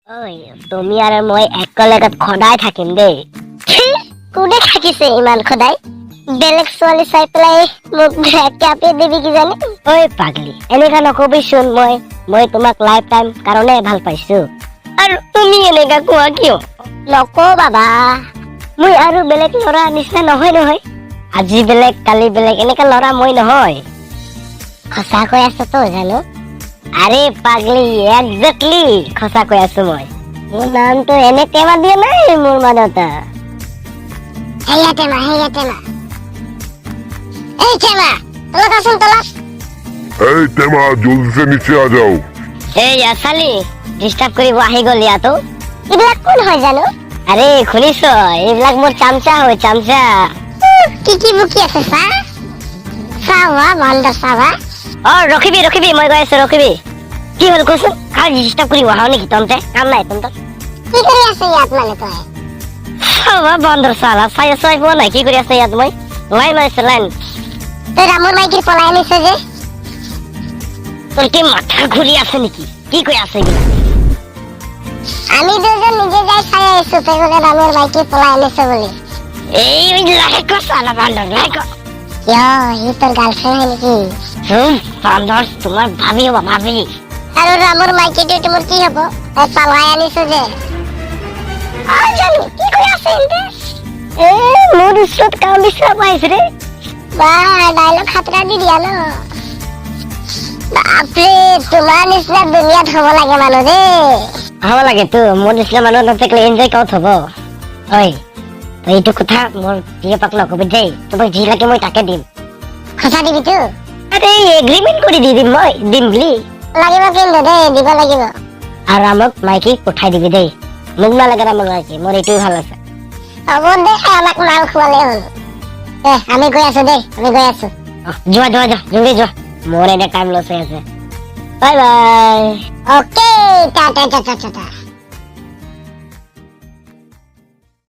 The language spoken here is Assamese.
ওই তুমি আর মই একেলগত সদায় থাকিম দেই। কোনে থাকিছে ইমান সদায়? বেলেগ ছোৱালী চাই পেলাই মোক কাপি দিবি কি জানি? ঐ পাগলি, এনেকা নকবিচোন। মই তোমাক লাইফ টাইম কাৰণে ভাল পাইছো। আৰু তুমি এনেকা কোৱা কিয়? নকওঁ বাবা, মই আৰু বেলেগ ল'ৰা নিচিনা নহয়। আজি বেলেগ কালি বেলেগ এনেকা ল'ৰা মই নহয়। সঁচা কৈ আছো তো জানো? আৰে পাগলি, একজাক্টলি খসা কৈ আছো মই। মোৰ নামটো এনে টেমা দিয়া নাই মোৰ মানতা। হেয়া টেমা। এই টেমা, তলক আসুন তলক। এই টেমা, জলদি সে নিচে আ যাও। এই আসালি, ডিস্টার্ব কৰিব আহি গ'ল ইয়াতো। এইবিলাক কোন হয় জানো? আৰে শুনিছ, এইবিলাক মোৰ চামচা হয়, চামচা। কি বুকি আছে চাৱা ভালদা চাৱা। ৰখিবি মই গৈ আছো, ৰখিবি। কি হ'ল কচোন? কাল ডিস্টাৰ্ব কৰিব আহ নেকি তন্তে? কাম নাই তন্তৰ? কি কৰি আছে ইয়াত মানে তই? চাৱা বন্ধৰ চালা, চাই পোৱা নাই কি কৰি আছে ইয়াত মই? লাইন মাৰিছে লাইন। তই ৰামৰ মাইকীৰ পলাই আনিছে যে? তোৰ কি মাথা ঘূৰি আছে নেকি? কি কৈ আছে এইবিলাক? আমি দুজন নিজে যাই চাই আহিছো, তই বোলে ৰামৰ মাইকী পলাই আনিছে বুলি। এই লাহেক চালা বান্দৰ, লাহেক। কিয়, সি তোৰ গাৰ্লফ্ৰেণ্ড হয় নেকি? বান্দৰ, তোমাৰ ভাবি হ'ব ভাবি। আৰু ৰামৰ মাইকীটো তোমাৰ কি হ'ব? তই চালাই আনিছো যে। জানো কি কৰি আছে এন্তে? মোৰ ওচৰত কাম বিচাৰিব আহিছে ৰে। বা ডাইলগ খাতৰা দি দিয়া ন। বাপৰে, তোমাৰ নিচিনা দুনিয়াত হ'ব লাগে মানুহ দেই। হ'ব লাগে তো, মোৰ নিচিনা মানুহ নাথাকিলে এনজয় ক'ত হ'ব? ঐ, তই এইটো কথা মোৰ প্ৰিয়পাক নকবি দেই। তোমাক যি লাগে মই তাকে দিম। সঁচা দিবি তো? আরে এগ্রিমেন্ট কৰি দিম মই, দিম বুলি। লাগিব কিন্তু দেই, দিব লাগিব। আৰু আমাক মাইকী পঠাই দিবি দেই। মোক নালাগে আমাৰ মাইকী, মোৰ এইটোৱে ভাল আছে। হ'ব দে, আমাক মাল খোৱালে হ'ল। আমি গৈ আছো দেই, আমি গৈ আছো। যোৱা জলদি যোৱা, মোৰ এনে টাইম লছ হৈ আছে। Bye bye. অকে, টাটা।